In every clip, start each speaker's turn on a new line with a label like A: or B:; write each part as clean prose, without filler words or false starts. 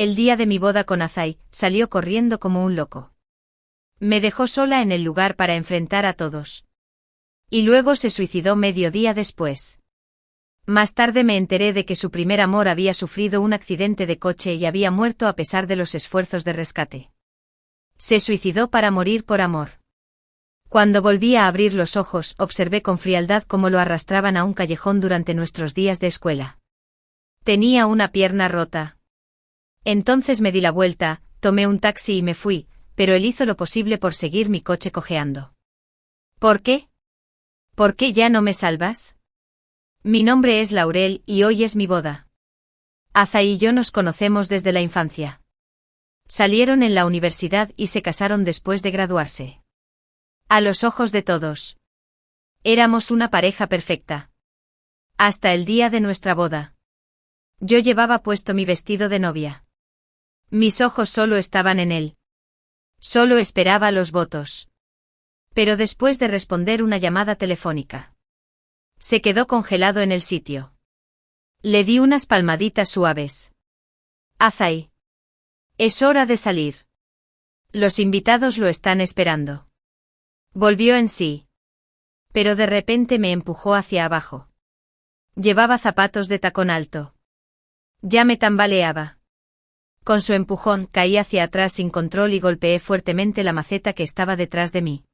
A: El día de mi boda con Azai, salió corriendo como un loco. Me dejó sola en el lugar para enfrentar a todos. Y luego se suicidó medio día después. Más tarde me enteré de que su primer amor había sufrido un accidente de coche y había muerto a pesar de los esfuerzos de rescate. Se suicidó para morir por amor. Cuando volví a abrir los ojos, observé con frialdad cómo lo arrastraban a un callejón durante nuestros días de escuela. Tenía una pierna rota. Entonces me di la vuelta, tomé un taxi y me fui, pero él hizo lo posible por seguir mi coche cojeando. ¿Por qué? ¿Por qué ya no me salvas? Mi nombre es Laurel y hoy es mi boda. Azai y yo nos conocemos desde la infancia. Salieron en la universidad y se casaron después de graduarse. A los ojos de todos. Éramos una pareja perfecta. Hasta el día de nuestra boda. Yo llevaba puesto mi vestido de novia. Mis ojos solo estaban en él. Solo esperaba los votos. Pero después de responder una llamada telefónica, se quedó congelado en el sitio. Le di unas palmaditas suaves. Azai. Es hora de salir. Los invitados lo están esperando. Volvió en sí. Pero de repente me empujó hacia abajo. Llevaba zapatos de tacón alto. Ya me tambaleaba. Con su empujón caí hacia atrás sin control y golpeé fuertemente la maceta que estaba detrás de mí.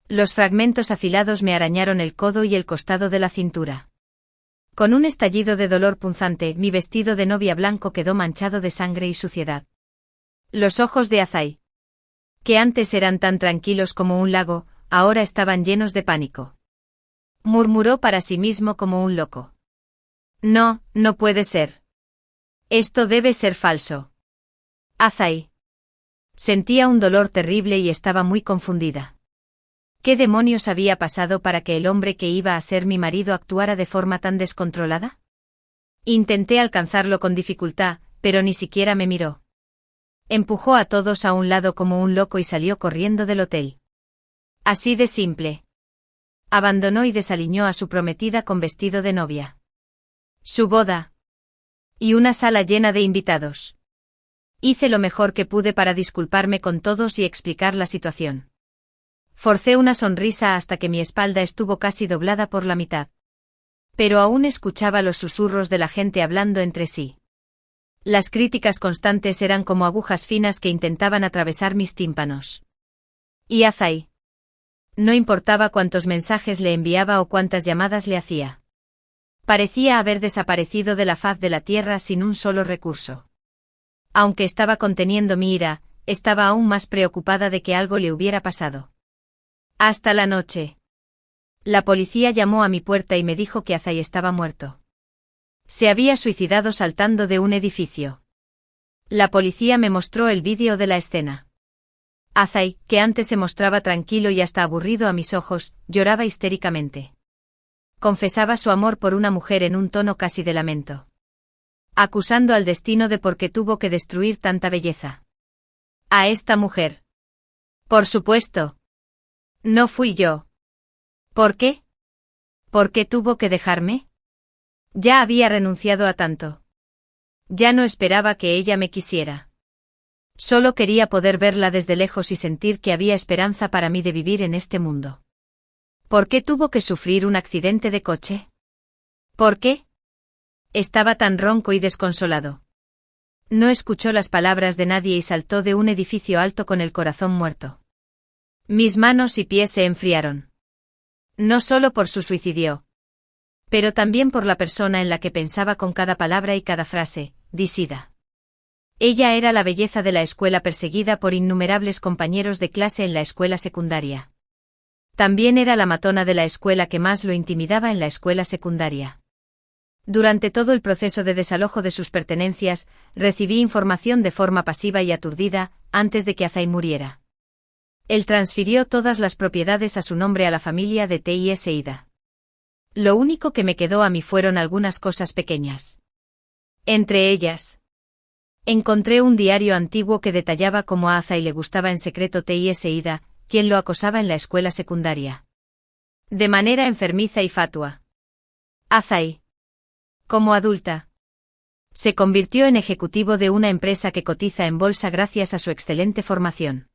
A: Los fragmentos afilados me arañaron el codo y el costado de la cintura. Con un estallido de dolor punzante, mi vestido de novia blanco quedó manchado de sangre y suciedad. Los ojos de Azai, que antes eran tan tranquilos como un lago, ahora estaban llenos de pánico. Murmuró para sí mismo como un loco. No, no puede ser. Esto debe ser falso. Azai. Sentía un dolor terrible y estaba muy confundida. ¿Qué demonios había pasado para que el hombre que iba a ser mi marido actuara de forma tan descontrolada? Intenté alcanzarlo con dificultad, pero ni siquiera me miró. Empujó a todos a un lado como un loco y salió corriendo del hotel. Así de simple. Abandonó y desaliñó a su prometida con vestido de novia. Su boda. Y una sala llena de invitados. Hice lo mejor que pude para disculparme con todos y explicar la situación. Forcé una sonrisa hasta que mi espalda estuvo casi doblada por la mitad. Pero aún escuchaba los susurros de la gente hablando entre sí. Las críticas constantes eran como agujas finas que intentaban atravesar mis tímpanos. ¿Y Azai? No importaba cuántos mensajes le enviaba o cuántas llamadas le hacía. Parecía haber desaparecido de la faz de la tierra sin un solo recurso. Aunque estaba conteniendo mi ira, estaba aún más preocupada de que algo le hubiera pasado. Hasta la noche. La policía llamó a mi puerta y me dijo que Azai estaba muerto. Se había suicidado saltando de un edificio. La policía me mostró el vídeo de la escena. Azai, que antes se mostraba tranquilo y hasta aburrido a mis ojos, lloraba histéricamente. Confesaba su amor por una mujer en un tono casi de lamento. Acusando al destino de por qué tuvo que destruir tanta belleza. A esta mujer. Por supuesto. No fui yo. ¿Por qué? ¿Por qué tuvo que dejarme? Ya había renunciado a tanto. Ya no esperaba que ella me quisiera. Solo quería poder verla desde lejos y sentir que había esperanza para mí de vivir en este mundo. ¿Por qué tuvo que sufrir un accidente de coche? ¿Por qué? Estaba tan ronco y desconsolado. No escuchó las palabras de nadie y saltó de un edificio alto con el corazón muerto. Mis manos y pies se enfriaron. No solo por su suicidio, pero también por la persona en la que pensaba con cada palabra y cada frase, Disida. Ella era la belleza de la escuela perseguida por innumerables compañeros de clase en la escuela secundaria. También era la matona de la escuela que más lo intimidaba en la escuela secundaria. Durante todo el proceso de desalojo de sus pertenencias, recibí información de forma pasiva y aturdida, antes de que Azai muriera. Él transfirió todas las propiedades a su nombre a la familia de T.I.S. Ida. Lo único que me quedó a mí fueron algunas cosas pequeñas. Entre ellas, encontré un diario antiguo que detallaba cómo a Azai le gustaba en secreto T.I.S. Ida, quien lo acosaba en la escuela secundaria. De manera enfermiza y fatua. Azai. Como adulta. Se convirtió en ejecutivo de una empresa que cotiza en bolsa gracias a su excelente formación.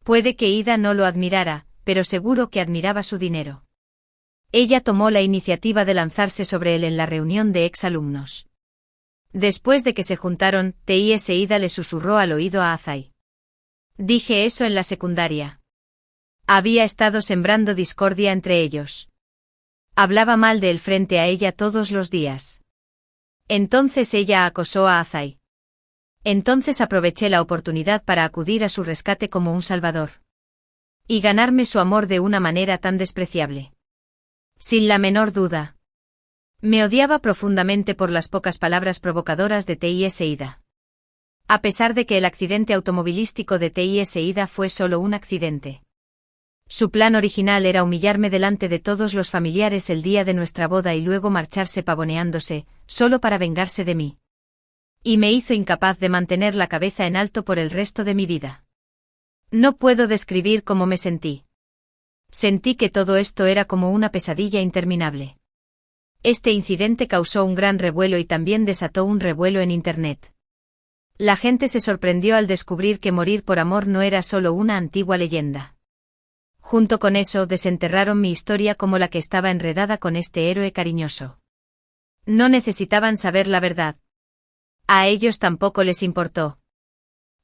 A: Puede que Ida no lo admirara, pero seguro que admiraba su dinero. Ella tomó la iniciativa de lanzarse sobre él en la reunión de exalumnos. Después de que se juntaron, T.S. Ida le susurró al oído a Azai. Dije eso en la secundaria. Había estado sembrando discordia entre ellos. Hablaba mal de él frente a ella todos los días. Entonces ella acosó a Azai. Entonces aproveché la oportunidad para acudir a su rescate como un salvador. Y ganarme su amor de una manera tan despreciable. Sin la menor duda. Me odiaba profundamente por las pocas palabras provocadoras de T.S. Ida. A pesar de que el accidente automovilístico de T.S. Ida fue solo un accidente. Su plan original era humillarme delante de todos los familiares el día de nuestra boda y luego marcharse pavoneándose, solo para vengarse de mí. Y me hizo incapaz de mantener la cabeza en alto por el resto de mi vida. No puedo describir cómo me sentí. Sentí que todo esto era como una pesadilla interminable. Este incidente causó un gran revuelo y también desató un revuelo en Internet. La gente se sorprendió al descubrir que morir por amor no era solo una antigua leyenda. Junto con eso desenterraron mi historia como la que estaba enredada con este héroe cariñoso. No necesitaban saber la verdad. A ellos tampoco les importó.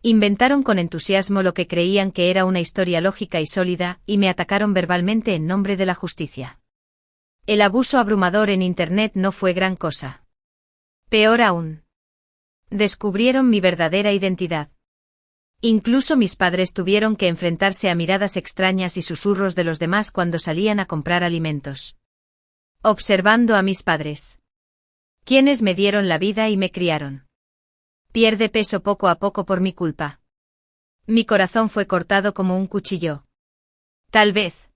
A: Inventaron con entusiasmo lo que creían que era una historia lógica y sólida, y me atacaron verbalmente en nombre de la justicia. El abuso abrumador en Internet no fue gran cosa. Peor aún. Descubrieron mi verdadera identidad. Incluso mis padres tuvieron que enfrentarse a miradas extrañas y susurros de los demás cuando salían a comprar alimentos. Observando a mis padres. Quienes me dieron la vida y me criaron. Pierde peso poco a poco por mi culpa. Mi corazón fue cortado como un cuchillo. Tal vez.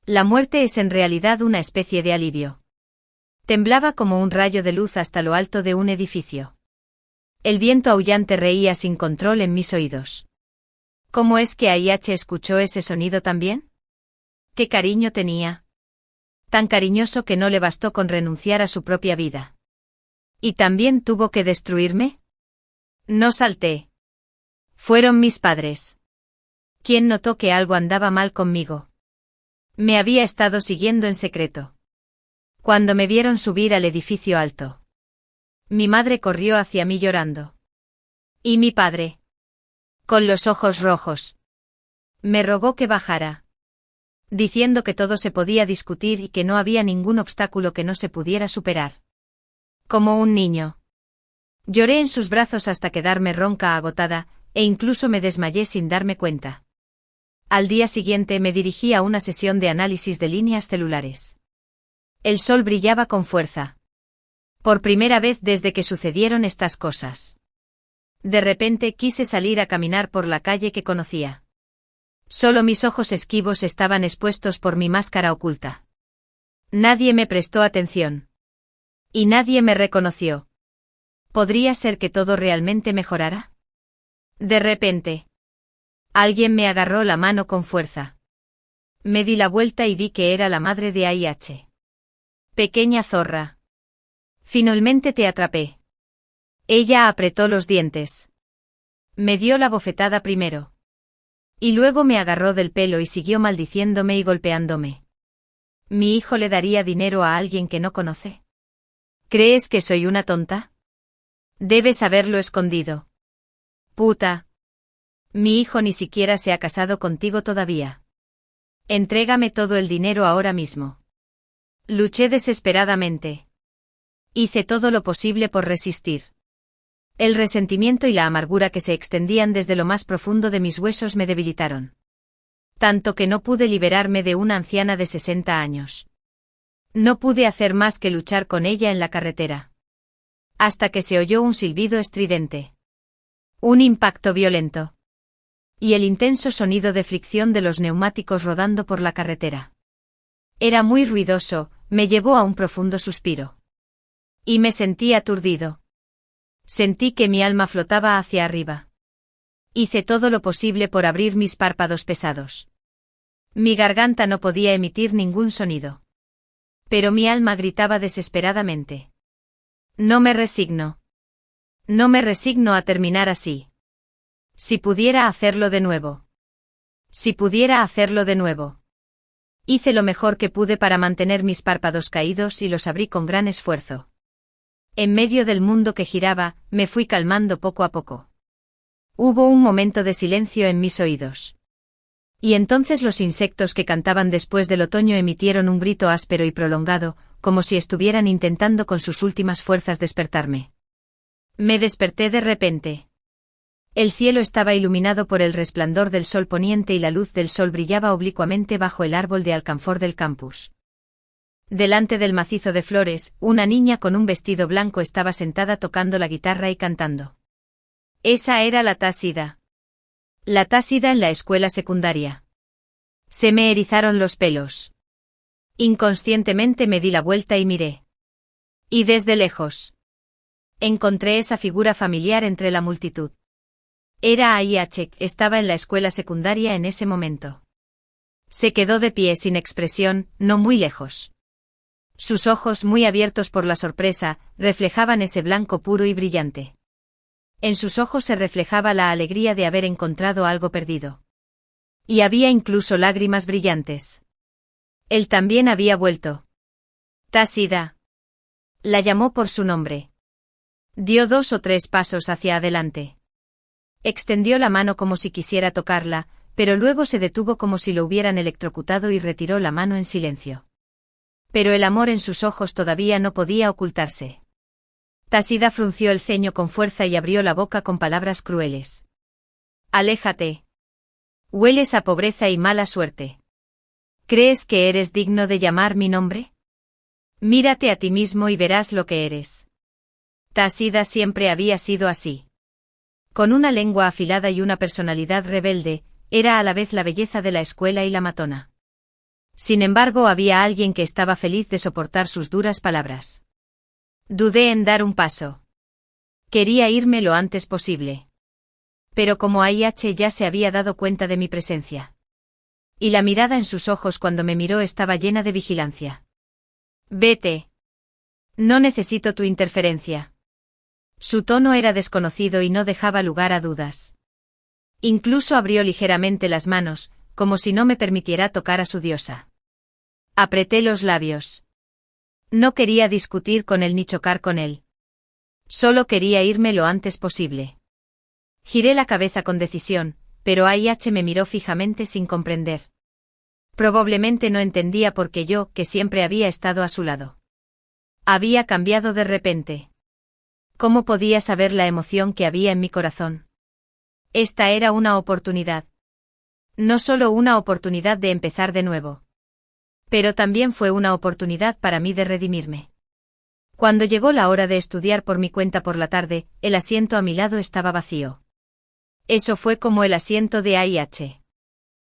A: La muerte es en realidad una especie de alivio. Temblaba como un rayo de luz hasta lo alto de un edificio. El viento aullante reía sin control en mis oídos. ¿Cómo es que A.I.H. escuchó ese sonido también? ¿Qué cariño tenía? Tan cariñoso que no le bastó con renunciar a su propia vida. ¿Y también tuvo que destruirme? No salté. Fueron mis padres. ¿Quién notó que algo andaba mal conmigo? Me había estado siguiendo en secreto. Cuando me vieron subir al edificio alto. Mi madre corrió hacia mí llorando. ¿Y mi padre? Con los ojos rojos. Me rogó que bajara. Diciendo que todo se podía discutir y que no había ningún obstáculo que no se pudiera superar. Como un niño. Lloré en sus brazos hasta quedarme ronca agotada, e incluso me desmayé sin darme cuenta. Al día siguiente me dirigí a una sesión de análisis de líneas celulares. El sol brillaba con fuerza. Por primera vez desde que sucedieron estas cosas. De repente quise salir a caminar por la calle que conocía. Solo mis ojos esquivos estaban expuestos por mi máscara oculta. Nadie me prestó atención. Y nadie me reconoció. ¿Podría ser que todo realmente mejorara? De repente. Alguien me agarró la mano con fuerza. Me di la vuelta y vi que era la madre de A.I.H. Pequeña zorra. Finalmente te atrapé. Ella apretó los dientes. Me dio la bofetada primero. Y luego me agarró del pelo y siguió maldiciéndome y golpeándome. ¿Mi hijo le daría dinero a alguien que no conoce? ¿Crees que soy una tonta? Debes haberlo escondido. Puta. Mi hijo ni siquiera se ha casado contigo todavía. Entrégame todo el dinero ahora mismo. Luché desesperadamente. Hice todo lo posible por resistir. El resentimiento y la amargura que se extendían desde lo más profundo de mis huesos me debilitaron. Tanto que no pude liberarme de una anciana de 60 años. No pude hacer más que luchar con ella en la carretera. Hasta que se oyó un silbido estridente. Un impacto violento. Y el intenso sonido de fricción de los neumáticos rodando por la carretera. Era muy ruidoso, me llevó a un profundo suspiro. Y me sentí aturdido. Sentí que mi alma flotaba hacia arriba. Hice todo lo posible por abrir mis párpados pesados. Mi garganta no podía emitir ningún sonido. Pero mi alma gritaba desesperadamente. No me resigno. No me resigno a terminar así. Si pudiera hacerlo de nuevo. Si pudiera hacerlo de nuevo. Hice lo mejor que pude para mantener mis párpados caídos y los abrí con gran esfuerzo. En medio del mundo que giraba, me fui calmando poco a poco. Hubo un momento de silencio en mis oídos. Y entonces los insectos que cantaban después del otoño emitieron un grito áspero y prolongado, como si estuvieran intentando con sus últimas fuerzas despertarme. Me desperté de repente. El cielo estaba iluminado por el resplandor del sol poniente y la luz del sol brillaba oblicuamente bajo el árbol de alcanfor del campus. Delante del macizo de flores, una niña con un vestido blanco estaba sentada tocando la guitarra y cantando. Esa era la Tásida. La Tásida en la escuela secundaria. Se me erizaron los pelos. Inconscientemente me di la vuelta y miré. Y desde lejos encontré esa figura familiar entre la multitud. Era AIH, estaba en la escuela secundaria en ese momento. Se quedó de pie sin expresión, no muy lejos. Sus ojos, muy abiertos por la sorpresa, reflejaban ese blanco puro y brillante. En sus ojos se reflejaba la alegría de haber encontrado algo perdido. Y había incluso lágrimas brillantes. Él también había vuelto. Tásida. La llamó por su nombre. Dio 2 o 3 pasos hacia adelante. Extendió la mano como si quisiera tocarla, pero luego se detuvo como si lo hubieran electrocutado y retiró la mano en silencio. Pero el amor en sus ojos todavía no podía ocultarse. Tásida frunció el ceño con fuerza y abrió la boca con palabras crueles. Aléjate. Hueles a pobreza y mala suerte. ¿Crees que eres digno de llamar mi nombre? Mírate a ti mismo y verás lo que eres. Tásida siempre había sido así. Con una lengua afilada y una personalidad rebelde, era a la vez la belleza de la escuela y la matona. Sin embargo, había alguien que estaba feliz de soportar sus duras palabras. Dudé en dar un paso. Quería irme lo antes posible. Pero como AIH ya se había dado cuenta de mi presencia. Y la mirada en sus ojos cuando me miró estaba llena de vigilancia. Vete. No necesito tu interferencia. Su tono era desconocido y no dejaba lugar a dudas. Incluso abrió ligeramente las manos, como si no me permitiera tocar a su diosa. Apreté los labios. No quería discutir con él ni chocar con él. Solo quería irme lo antes posible. Giré la cabeza con decisión, pero AIH me miró fijamente sin comprender. Probablemente no entendía por qué yo, que siempre había estado a su lado, había cambiado de repente. ¿Cómo podía saber la emoción que había en mi corazón? Esta era una oportunidad. No solo una oportunidad de empezar de nuevo. Pero también fue una oportunidad para mí de redimirme. Cuando llegó la hora de estudiar por mi cuenta por la tarde, el asiento a mi lado estaba vacío. Eso fue como el asiento de AIH.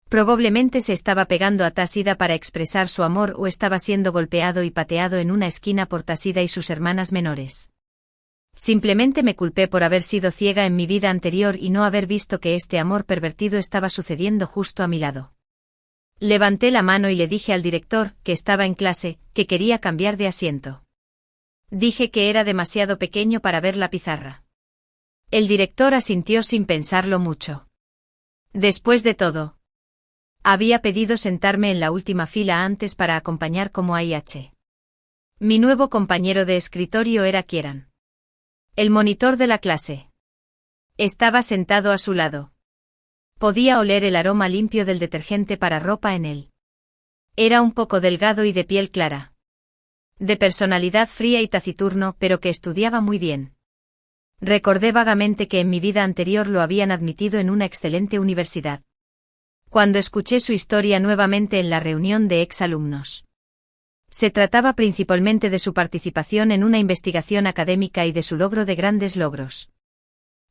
A: Probablemente se estaba pegando a Tásida para expresar su amor o estaba siendo golpeado y pateado en una esquina por Tásida y sus hermanas menores. Simplemente me culpé por haber sido ciega en mi vida anterior y no haber visto que este amor pervertido estaba sucediendo justo a mi lado. Levanté la mano y le dije al director, que estaba en clase, que quería cambiar de asiento. Dije que era demasiado pequeño para ver la pizarra. El director asintió sin pensarlo mucho. Después de todo, había pedido sentarme en la última fila antes para acompañar como AIH. Mi nuevo compañero de escritorio era Kieran, el monitor de la clase. Estaba sentado a su lado. Podía oler el aroma limpio del detergente para ropa en él. Era un poco delgado y de piel clara. De personalidad fría y taciturno, pero que estudiaba muy bien. Recordé vagamente que en mi vida anterior lo habían admitido en una excelente universidad. Cuando escuché su historia nuevamente en la reunión de exalumnos. Se trataba principalmente de su participación en una investigación académica y de su logro de grandes logros.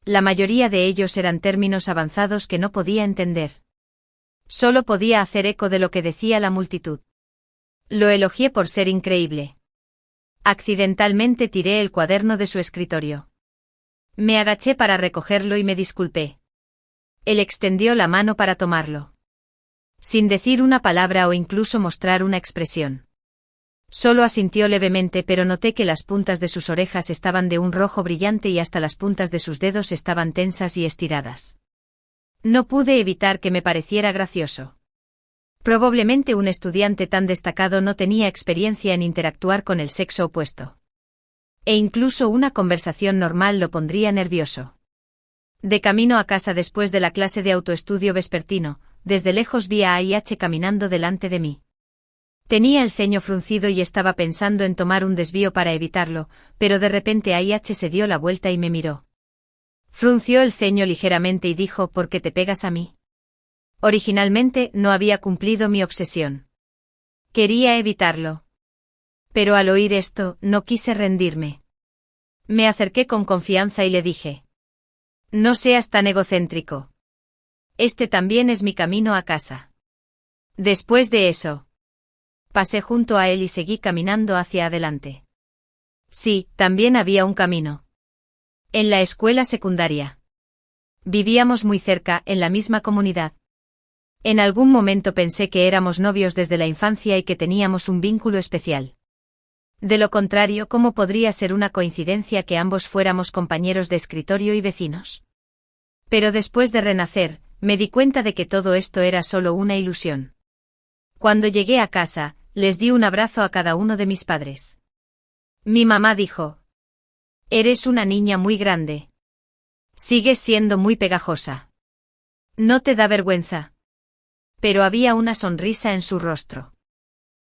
A: La mayoría de ellos eran términos avanzados que no podía entender. Solo podía hacer eco de lo que decía la multitud. Lo elogié por ser increíble. Accidentalmente tiré el cuaderno de su escritorio. Me agaché para recogerlo y me disculpé. Él extendió la mano para tomarlo. Sin decir una palabra o incluso mostrar una expresión. Solo asintió levemente, pero noté que las puntas de sus orejas estaban de un rojo brillante y hasta las puntas de sus dedos estaban tensas y estiradas. No pude evitar que me pareciera gracioso. Probablemente un estudiante tan destacado no tenía experiencia en interactuar con el sexo opuesto. E incluso una conversación normal lo pondría nervioso. De camino a casa después de la clase de autoestudio vespertino, desde lejos vi a AIH caminando delante de mí. Tenía el ceño fruncido y estaba pensando en tomar un desvío para evitarlo, pero de repente AIH se dio la vuelta y me miró. Frunció el ceño ligeramente y dijo: ¿Por qué te pegas a mí? Originalmente no había cumplido mi obsesión. Quería evitarlo. Pero al oír esto, no quise rendirme. Me acerqué con confianza y le dije: no seas tan egocéntrico. Este también es mi camino a casa. Después de eso, pasé junto a él y seguí caminando hacia adelante. Sí, también había un camino. En la escuela secundaria. Vivíamos muy cerca, en la misma comunidad. En algún momento pensé que éramos novios desde la infancia y que teníamos un vínculo especial. De lo contrario, ¿cómo podría ser una coincidencia que ambos fuéramos compañeros de escritorio y vecinos? Pero después de renacer, me di cuenta de que todo esto era solo una ilusión. Cuando llegué a casa, les di un abrazo a cada uno de mis padres. Mi mamá dijo: eres una niña muy grande. Sigues siendo muy pegajosa. ¿No te da vergüenza? Pero había una sonrisa en su rostro.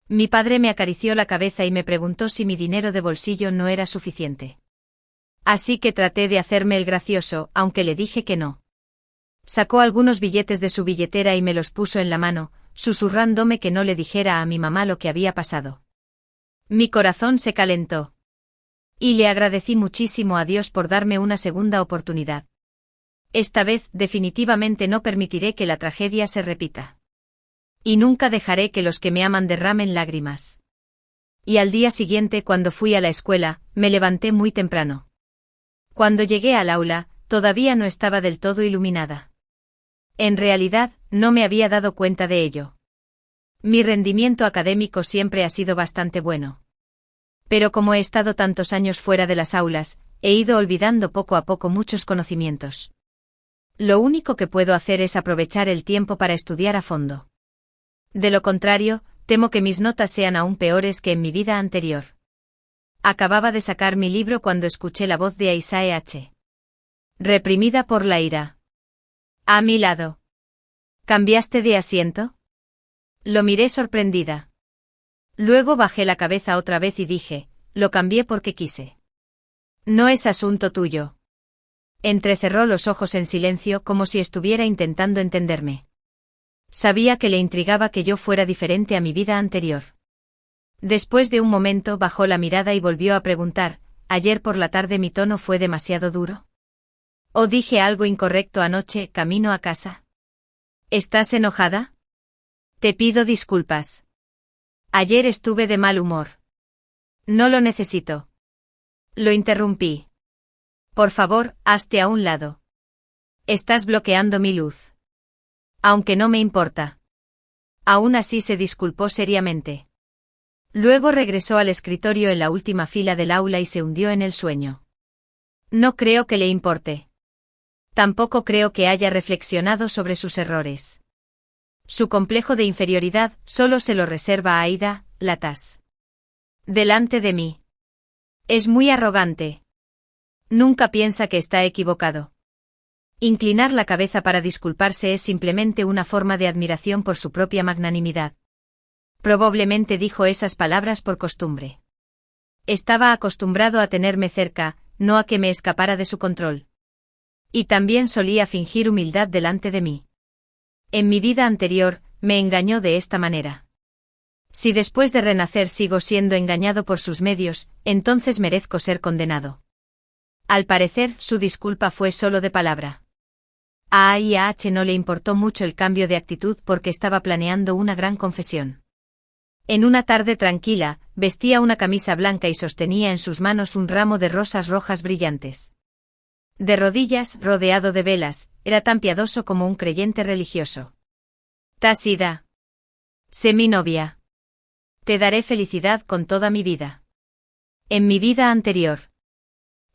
A: Mi padre me acarició la cabeza y me preguntó si mi dinero de bolsillo no era suficiente. Así que traté de hacerme el gracioso, aunque le dije que no. Sacó algunos billetes de su billetera y me los puso en la mano, susurrándome que no le dijera a mi mamá lo que había pasado. Mi corazón se calentó. Y le agradecí muchísimo a Dios por darme una segunda oportunidad. Esta vez definitivamente no permitiré que la tragedia se repita. Y nunca dejaré que los que me aman derramen lágrimas. Y al día siguiente, cuando fui a la escuela, me levanté muy temprano. Cuando llegué al aula, todavía no estaba del todo iluminada. En realidad, no me había dado cuenta de ello. Mi rendimiento académico siempre ha sido bastante bueno. Pero como he estado tantos años fuera de las aulas, he ido olvidando poco a poco muchos conocimientos. Lo único que puedo hacer es aprovechar el tiempo para estudiar a fondo. De lo contrario, temo que mis notas sean aún peores que en mi vida anterior. Acababa de sacar mi libro cuando escuché la voz de Aisae H. Reprimida por la ira. A mi lado. ¿Cambiaste de asiento? Lo miré sorprendida. Luego bajé la cabeza otra vez y dije: lo cambié porque quise. No es asunto tuyo. Entrecerró los ojos en silencio como si estuviera intentando entenderme. Sabía que le intrigaba que yo fuera diferente a mi vida anterior. Después de un momento bajó la mirada y volvió a preguntar: ¿ayer por la tarde mi tono fue demasiado duro? ¿O dije algo incorrecto anoche, camino a casa? ¿Estás enojada? Te pido disculpas. Ayer estuve de mal humor. No lo necesito. Lo interrumpí. Por favor, hazte a un lado. Estás bloqueando mi luz. Aunque no me importa. Aún así se disculpó seriamente. Luego regresó al escritorio en la última fila del aula y se hundió en el sueño. No creo que le importe. Tampoco creo que haya reflexionado sobre sus errores. Su complejo de inferioridad solo se lo reserva a Aida, Latas. Delante de mí. Es muy arrogante. Nunca piensa que está equivocado. Inclinar la cabeza para disculparse es simplemente una forma de admiración por su propia magnanimidad. Probablemente dijo esas palabras por costumbre. Estaba acostumbrado a tenerme cerca, no a que me escapara de su control. Y también solía fingir humildad delante de mí. En mi vida anterior, me engañó de esta manera. Si después de renacer sigo siendo engañado por sus medios, entonces merezco ser condenado. Al parecer, su disculpa fue solo de palabra. A AIH no le importó mucho el cambio de actitud porque estaba planeando una gran confesión. En una tarde tranquila, vestía una camisa blanca y sostenía en sus manos un ramo de rosas rojas brillantes. De rodillas, rodeado de velas, era tan piadoso como un creyente religioso. Tásida. Sé mi novia. Te daré felicidad con toda mi vida. En mi vida anterior.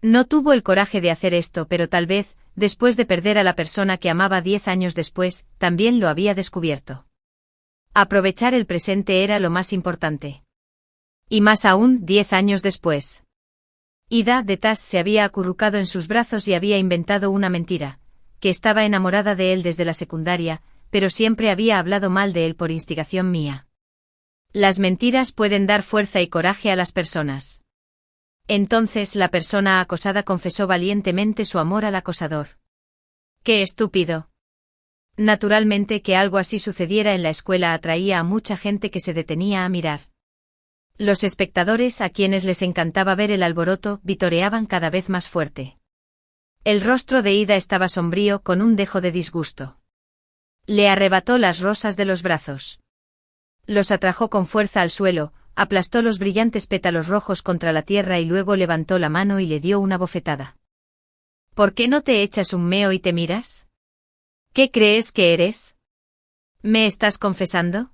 A: No tuvo el coraje de hacer esto, pero tal vez, después de perder a la persona que amaba 10 años después, también lo había descubierto. Aprovechar el presente era lo más importante. Y más aún, 10 años después. Ida de Tas se había acurrucado en sus brazos y había inventado una mentira, que estaba enamorada de él desde la secundaria, pero siempre había hablado mal de él por instigación mía. Las mentiras pueden dar fuerza y coraje a las personas. Entonces la persona acosada confesó valientemente su amor al acosador. ¡Qué estúpido! Naturalmente que algo así sucediera en la escuela atraía a mucha gente que se detenía a mirar. Los espectadores, a quienes les encantaba ver el alboroto, vitoreaban cada vez más fuerte. El rostro de Ida estaba sombrío con un dejo de disgusto. Le arrebató las rosas de los brazos. Los atrajo con fuerza al suelo, aplastó los brillantes pétalos rojos contra la tierra y luego levantó la mano y le dio una bofetada. ¿Por qué no te echas un meo y te miras? ¿Qué crees que eres? ¿Me estás confesando?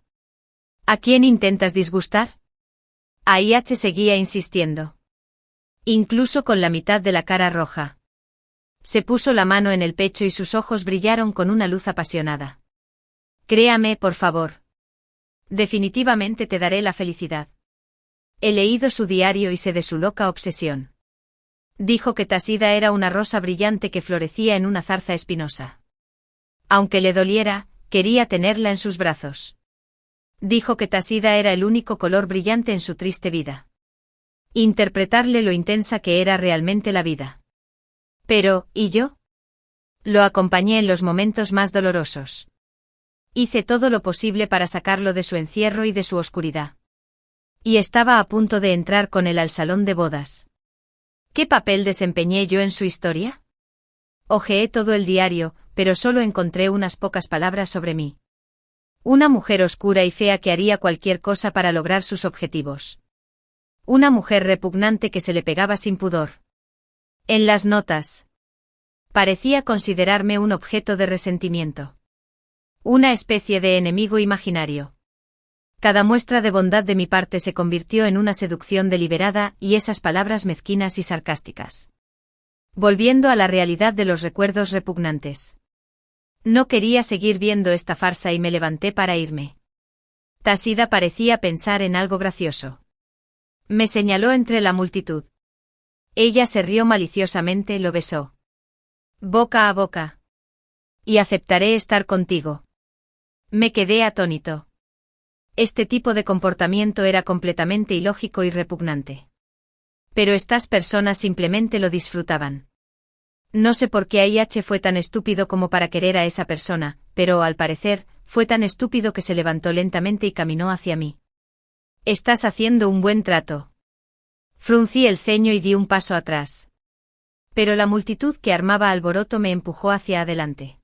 A: ¿A quién intentas disgustar? AIH seguía insistiendo. Incluso con la mitad de la cara roja. Se puso la mano en el pecho y sus ojos brillaron con una luz apasionada. Créame, por favor. Definitivamente te daré la felicidad. He leído su diario y sé de su loca obsesión. Dijo que Tasida era una rosa brillante que florecía en una zarza espinosa. Aunque le doliera, quería tenerla en sus brazos. Dijo que Tasida era el único color brillante en su triste vida. Interpretarle lo intensa que era realmente la vida. Pero, ¿y yo? Lo acompañé en los momentos más dolorosos. Hice todo lo posible para sacarlo de su encierro y de su oscuridad. Y estaba a punto de entrar con él al salón de bodas. ¿Qué papel desempeñé yo en su historia? Hojeé todo el diario, pero solo encontré unas pocas palabras sobre mí. Una mujer oscura y fea que haría cualquier cosa para lograr sus objetivos. Una mujer repugnante que se le pegaba sin pudor. En las notas. Parecía considerarme un objeto de resentimiento. Una especie de enemigo imaginario. Cada muestra de bondad de mi parte se convirtió en una seducción deliberada y esas palabras mezquinas y sarcásticas. Volviendo a la realidad de los recuerdos repugnantes. No quería seguir viendo esta farsa y me levanté para irme. Tasida parecía pensar en algo gracioso. Me señaló entre la multitud. Ella se rió maliciosamente y lo besó. Boca a boca. Y aceptaré estar contigo. Me quedé atónito. Este tipo de comportamiento era completamente ilógico y repugnante. Pero estas personas simplemente lo disfrutaban. No sé por qué AIH fue tan estúpido como para querer a esa persona, pero al parecer, fue tan estúpido que se levantó lentamente y caminó hacia mí. Estás haciendo un buen trato. Fruncí el ceño y di un paso atrás. Pero la multitud que armaba alboroto me empujó hacia adelante.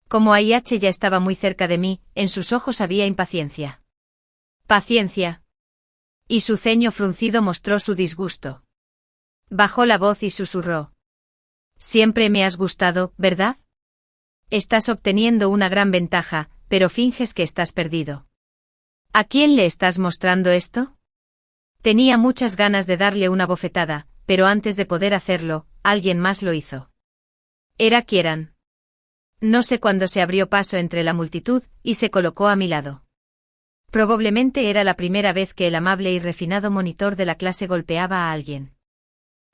A: Como AIH ya estaba muy cerca de mí, en sus ojos había impaciencia. Paciencia. Y su ceño fruncido mostró su disgusto. Bajó la voz y susurró. Siempre me has gustado, ¿verdad? Estás obteniendo una gran ventaja, pero finges que estás perdido. ¿A quién le estás mostrando esto? Tenía muchas ganas de darle una bofetada, pero antes de poder hacerlo, alguien más lo hizo. Era Kieran. No sé cuándo se abrió paso entre la multitud y se colocó a mi lado. Probablemente era la primera vez que el amable y refinado monitor de la clase golpeaba a alguien.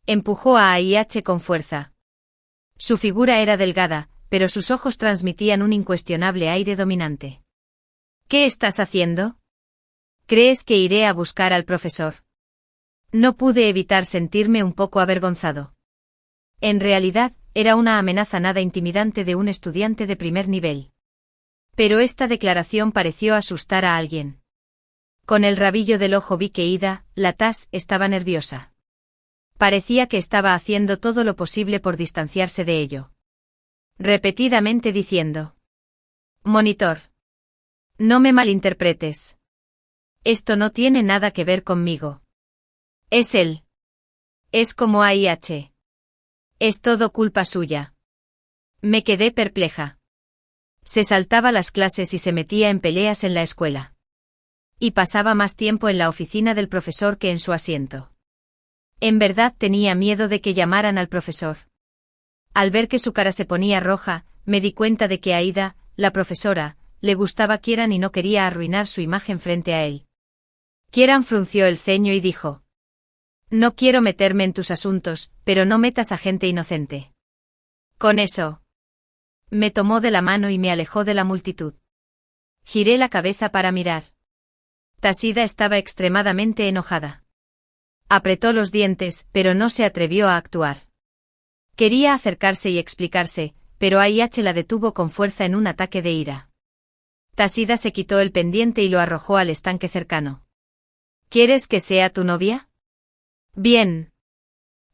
A: Empujó a AIH con fuerza. Su figura era delgada, pero sus ojos transmitían un incuestionable aire dominante. ¿Qué estás haciendo? ¿Crees que iré a buscar al profesor? No pude evitar sentirme un poco avergonzado. En realidad, era una amenaza nada intimidante de un estudiante de primer nivel. Pero esta declaración pareció asustar a alguien. Con el rabillo del ojo vi que Ida, la Tas, estaba nerviosa. Parecía que estaba haciendo todo lo posible por distanciarse de ello. Repetidamente diciendo: Monitor. No me malinterpretes. Esto no tiene nada que ver conmigo. Es él. Es como AIH. Es todo culpa suya. Me quedé perpleja. Se saltaba las clases y se metía en peleas en la escuela. Y pasaba más tiempo en la oficina del profesor que en su asiento. En verdad tenía miedo de que llamaran al profesor. Al ver que su cara se ponía roja, me di cuenta de que a Ida, la profesora, le gustaba Kieran y no quería arruinar su imagen frente a él. Kieran frunció el ceño y dijo: «No quiero meterme en tus asuntos, pero no metas a gente inocente». Con eso. Me tomó de la mano y me alejó de la multitud. Giré la cabeza para mirar. Tashida estaba extremadamente enojada. Apretó los dientes, pero no se atrevió a actuar. Quería acercarse y explicarse, pero AIH la detuvo con fuerza en un ataque de ira. Tashida se quitó el pendiente y lo arrojó al estanque cercano. ¿Quieres que sea tu novia? Bien.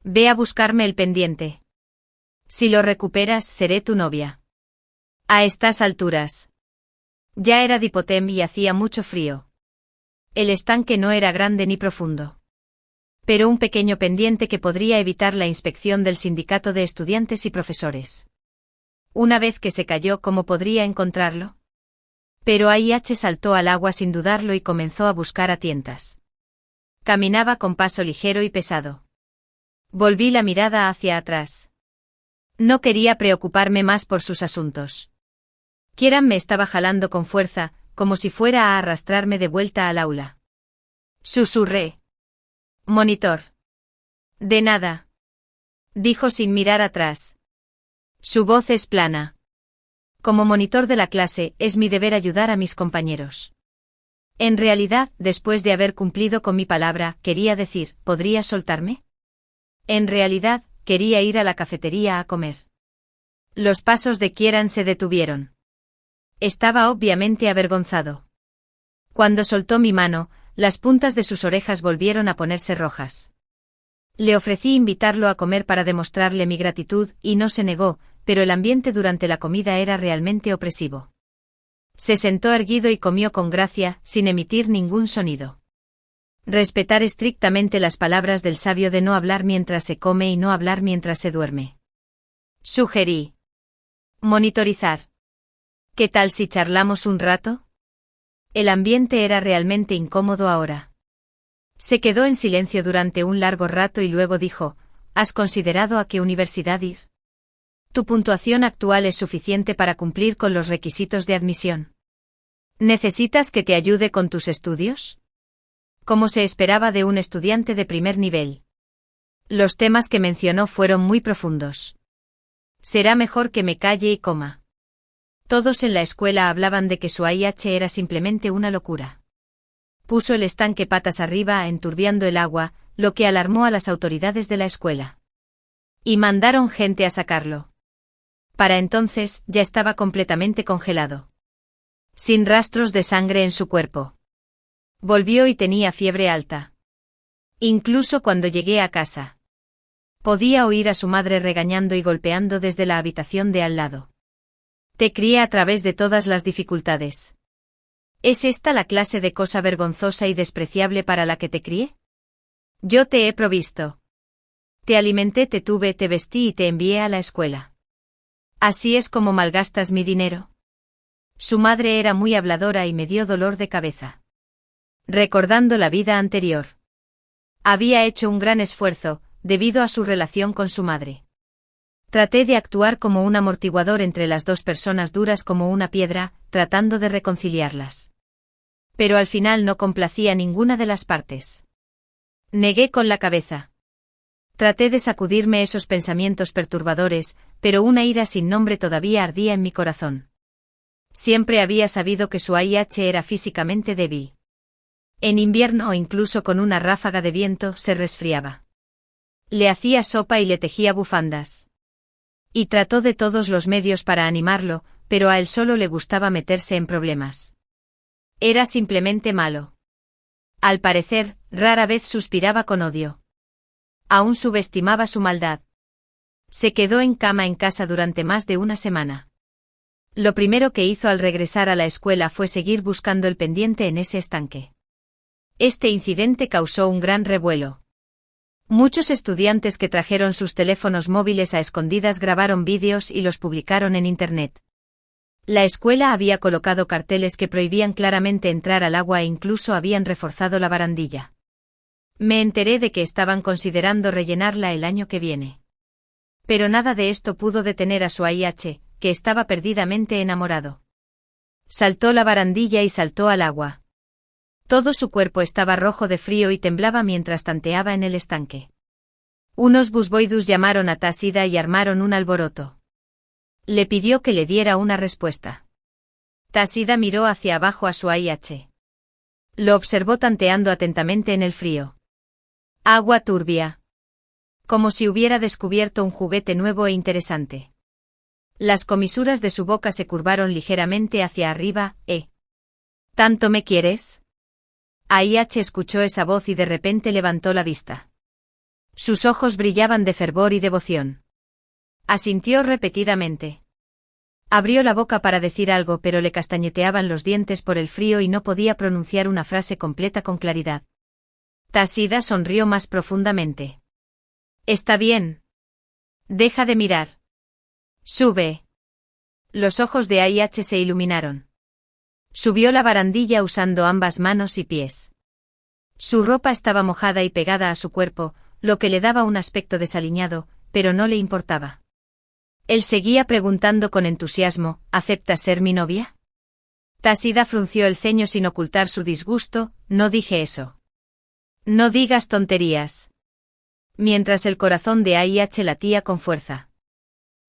A: Ve a buscarme el pendiente. Si lo recuperas, seré tu novia. A estas alturas. Ya era Dipotem y hacía mucho frío. El estanque no era grande ni profundo. Pero un pequeño pendiente que podría evitar la inspección del sindicato de estudiantes y profesores. Una vez que se cayó, ¿cómo podría encontrarlo? Pero AIH saltó al agua sin dudarlo y comenzó a buscar a tientas. Caminaba con paso ligero y pesado. Volví la mirada hacia atrás. No quería preocuparme más por sus asuntos. Kieran me estaba jalando con fuerza, como si fuera a arrastrarme de vuelta al aula. Susurré. «Monitor». «De nada», dijo sin mirar atrás. Su voz es plana. Como monitor de la clase, es mi deber ayudar a mis compañeros. En realidad, después de haber cumplido con mi palabra, quería decir, ¿podría soltarme? En realidad, quería ir a la cafetería a comer. Los pasos de Kieran se detuvieron. Estaba obviamente avergonzado. Cuando soltó mi mano, las puntas de sus orejas volvieron a ponerse rojas. Le ofrecí invitarlo a comer para demostrarle mi gratitud y no se negó, pero el ambiente durante la comida era realmente opresivo. Se sentó erguido y comió con gracia, sin emitir ningún sonido. Respetar estrictamente las palabras del sabio de no hablar mientras se come y no hablar mientras se duerme. Sugerí. Monitorizar. ¿Qué tal si charlamos un rato? El ambiente era realmente incómodo ahora. Se quedó en silencio durante un largo rato y luego dijo: ¿Has considerado a qué universidad ir? Tu puntuación actual es suficiente para cumplir con los requisitos de admisión. ¿Necesitas que te ayude con tus estudios? Como se esperaba de un estudiante de primer nivel. Los temas que mencionó fueron muy profundos. Será mejor que me calle y coma. Todos en la escuela hablaban de que su AIH era simplemente una locura. Puso el estanque patas arriba enturbiando el agua, lo que alarmó a las autoridades de la escuela. Y mandaron gente a sacarlo. Para entonces, ya estaba completamente congelado. Sin rastros de sangre en su cuerpo. Volvió y tenía fiebre alta. Incluso cuando llegué a casa. Podía oír a su madre regañando y golpeando desde la habitación de al lado. Te crié a través de todas las dificultades. ¿Es esta la clase de cosa vergonzosa y despreciable para la que te crié? Yo te he provisto. Te alimenté, te tuve, te vestí y te envié a la escuela. ¿Así es como malgastas mi dinero? Su madre era muy habladora y me dio dolor de cabeza. Recordando la vida anterior. Había hecho un gran esfuerzo, debido a su relación con su madre. Traté de actuar como un amortiguador entre las dos personas duras como una piedra, tratando de reconciliarlas. Pero al final no complacía ninguna de las partes. Negué con la cabeza. Traté de sacudirme esos pensamientos perturbadores, pero una ira sin nombre todavía ardía en mi corazón. Siempre había sabido que su AIH era físicamente débil. En invierno o incluso con una ráfaga de viento se resfriaba. Le hacía sopa y le tejía bufandas. Y trató de todos los medios para animarlo, pero a él solo le gustaba meterse en problemas. Era simplemente malo. Al parecer, rara vez suspiraba con odio. Aún subestimaba su maldad. Se quedó en cama en casa durante más de una semana. Lo primero que hizo al regresar a la escuela fue seguir buscando el pendiente en ese estanque. Este incidente causó un gran revuelo. Muchos estudiantes que trajeron sus teléfonos móviles a escondidas grabaron vídeos y los publicaron en Internet. La escuela había colocado carteles que prohibían claramente entrar al agua e incluso habían reforzado la barandilla. Me enteré de que estaban considerando rellenarla el año que viene. Pero nada de esto pudo detener a Shuaichi, que estaba perdidamente enamorado. Saltó la barandilla y saltó al agua. Todo su cuerpo estaba rojo de frío y temblaba mientras tanteaba en el estanque. Unos busboidus llamaron a Tashida y armaron un alboroto. Le pidió que le diera una respuesta. Tashida miró hacia abajo a Shuaichi. Lo observó tanteando atentamente en el frío. Agua turbia. Como si hubiera descubierto un juguete nuevo e interesante. Las comisuras de su boca se curvaron ligeramente hacia arriba. ¿Tanto me quieres? Aichi escuchó esa voz y de repente levantó la vista. Sus ojos brillaban de fervor y devoción. Asintió repetidamente. Abrió la boca para decir algo, pero le castañeteaban los dientes por el frío y no podía pronunciar una frase completa con claridad. Tashida sonrió más profundamente. Está bien. Deja de mirar. Sube. Los ojos de Aichi se iluminaron. Subió la barandilla usando ambas manos y pies. Su ropa estaba mojada y pegada a su cuerpo, lo que le daba un aspecto desaliñado, pero no le importaba. Él seguía preguntando con entusiasmo, ¿aceptas ser mi novia? Tashida frunció el ceño sin ocultar su disgusto, no dije eso. No digas tonterías. Mientras el corazón de Aichi latía con fuerza.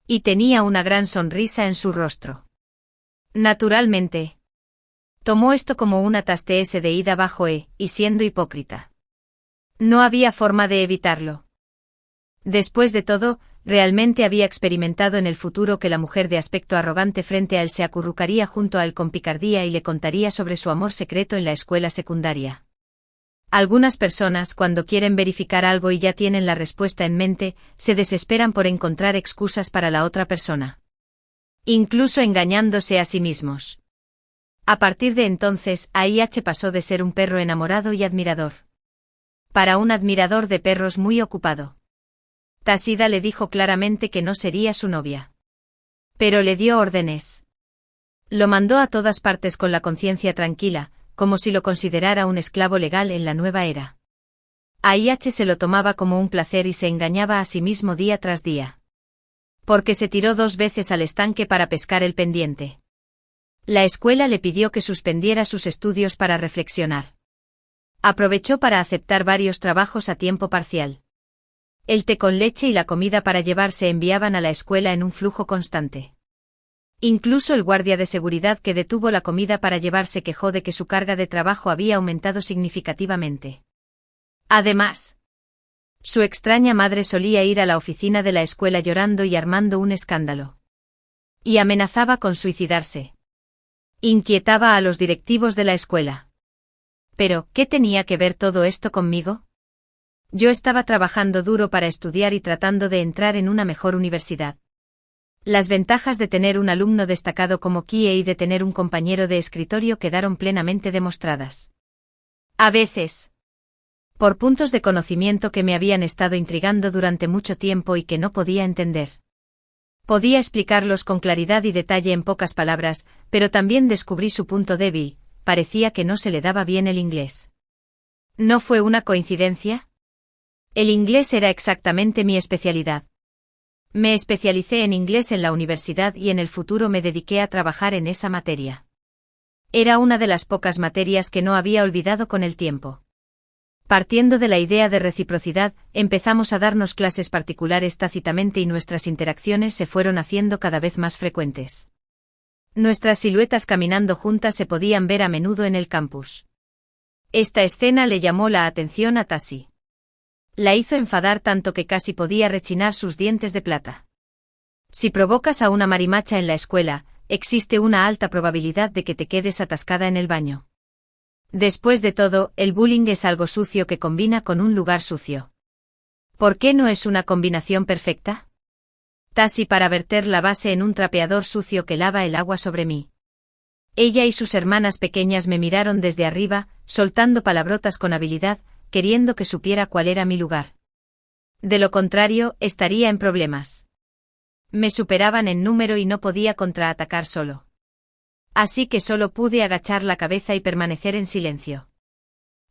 A: Y tenía una gran sonrisa en su rostro. Naturalmente. Tomó esto como una tasteese de ida bajo y siendo hipócrita. No había forma de evitarlo. Después de todo, realmente había experimentado en el futuro que la mujer de aspecto arrogante frente a él se acurrucaría junto a él con picardía y le contaría sobre su amor secreto en la escuela secundaria. Algunas personas, cuando quieren verificar algo y ya tienen la respuesta en mente, se desesperan por encontrar excusas para la otra persona. Incluso engañándose a sí mismos. A partir de entonces, Aichi pasó de ser un perro enamorado y admirador. Para un admirador de perros muy ocupado. Tashida le dijo claramente que no sería su novia. Pero le dio órdenes. Lo mandó a todas partes con la conciencia tranquila, como si lo considerara un esclavo legal en la nueva era. Aichi se lo tomaba como un placer y se engañaba a sí mismo día tras día. Porque se tiró 2 veces al estanque para pescar el pendiente. La escuela le pidió que suspendiera sus estudios para reflexionar. Aprovechó para aceptar varios trabajos a tiempo parcial. El té con leche y la comida para llevar se enviaban a la escuela en un flujo constante. Incluso el guardia de seguridad que detuvo la comida para llevar se quejó de que su carga de trabajo había aumentado significativamente. Además, su extraña madre solía ir a la oficina de la escuela llorando y armando un escándalo. Y amenazaba con suicidarse. Inquietaba a los directivos de la escuela. Pero, ¿qué tenía que ver todo esto conmigo? Yo estaba trabajando duro para estudiar y tratando de entrar en una mejor universidad. Las ventajas de tener un alumno destacado como Kie y de tener un compañero de escritorio quedaron plenamente demostradas. A veces, por puntos de conocimiento que me habían estado intrigando durante mucho tiempo y que no podía entender. Podía explicarlos con claridad y detalle en pocas palabras, pero también descubrí su punto débil, parecía que no se le daba bien el inglés. ¿No fue una coincidencia? El inglés era exactamente mi especialidad. Me especialicé en inglés en la universidad y en el futuro me dediqué a trabajar en esa materia. Era una de las pocas materias que no había olvidado con el tiempo. Partiendo de la idea de reciprocidad, empezamos a darnos clases particulares tácitamente y nuestras interacciones se fueron haciendo cada vez más frecuentes. Nuestras siluetas caminando juntas se podían ver a menudo en el campus. Esta escena le llamó la atención a Tashi. La hizo enfadar tanto que casi podía rechinar sus dientes de plata. Si provocas a una marimacha en la escuela, existe una alta probabilidad de que te quedes atascada en el baño. Después de todo, el bullying es algo sucio que combina con un lugar sucio. ¿Por qué no es una combinación perfecta? Tashi para verter la base en un trapeador sucio que lava el agua sobre mí. Ella y sus hermanas pequeñas me miraron desde arriba, soltando palabrotas con habilidad, queriendo que supiera cuál era mi lugar. De lo contrario, estaría en problemas. Me superaban en número y no podía contraatacar solo. Así que solo pude agachar la cabeza y permanecer en silencio.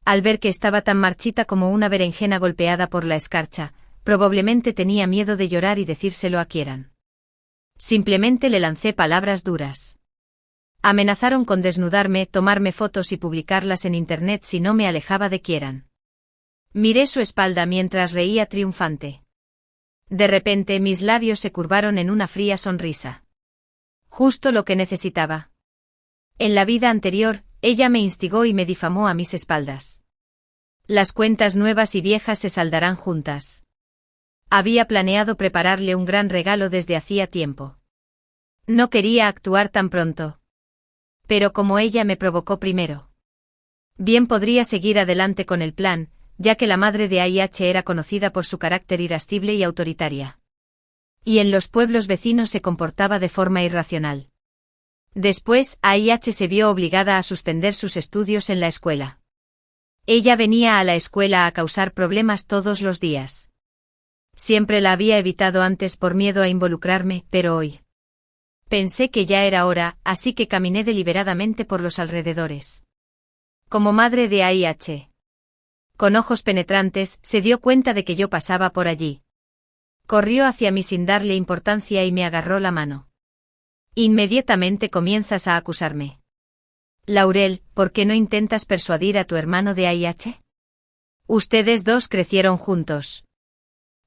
A: Al ver que estaba tan marchita como una berenjena golpeada por la escarcha, probablemente tenía miedo de llorar y decírselo a Kieran. Simplemente le lancé palabras duras. Amenazaron con desnudarme, tomarme fotos y publicarlas en internet si no me alejaba de Kieran. Miré su espalda mientras reía triunfante. De repente mis labios se curvaron en una fría sonrisa. Justo lo que necesitaba. En la vida anterior, ella me instigó y me difamó a mis espaldas. Las cuentas nuevas y viejas se saldarán juntas. Había planeado prepararle un gran regalo desde hacía tiempo. No quería actuar tan pronto. Pero como ella me provocó primero. Bien podría seguir adelante con el plan, ya que la madre de AIH era conocida por su carácter irascible y autoritaria. Y en los pueblos vecinos se comportaba de forma irracional. Después, AIH se vio obligada a suspender sus estudios en la escuela. Ella venía a la escuela a causar problemas todos los días. Siempre la había evitado antes por miedo a involucrarme, pero hoy. Pensé que ya era hora, así que caminé deliberadamente por los alrededores. Como madre de AIH. Con ojos penetrantes, se dio cuenta de que yo pasaba por allí. Corrió hacia mí sin darle importancia y me agarró la mano. Inmediatamente comienzas a acusarme. Laurel, ¿por qué no intentas persuadir a tu hermano de AIH? Ustedes dos crecieron juntos.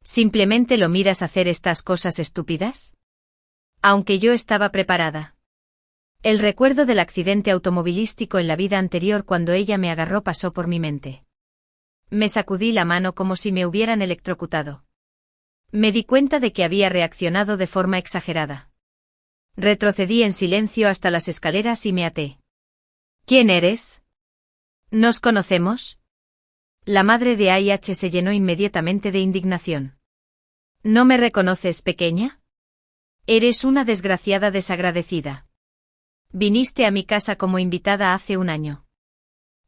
A: ¿Simplemente lo miras hacer estas cosas estúpidas? Aunque yo estaba preparada. El recuerdo del accidente automovilístico en la vida anterior cuando ella me agarró pasó por mi mente. Me sacudí la mano como si me hubieran electrocutado. Me di cuenta de que había reaccionado de forma exagerada. Retrocedí en silencio hasta las escaleras y me até. ¿Quién eres? ¿Nos conocemos? La madre de AIH se llenó inmediatamente de indignación. ¿No me reconoces, pequeña? Eres una desgraciada desagradecida. Viniste a mi casa como invitada hace un año.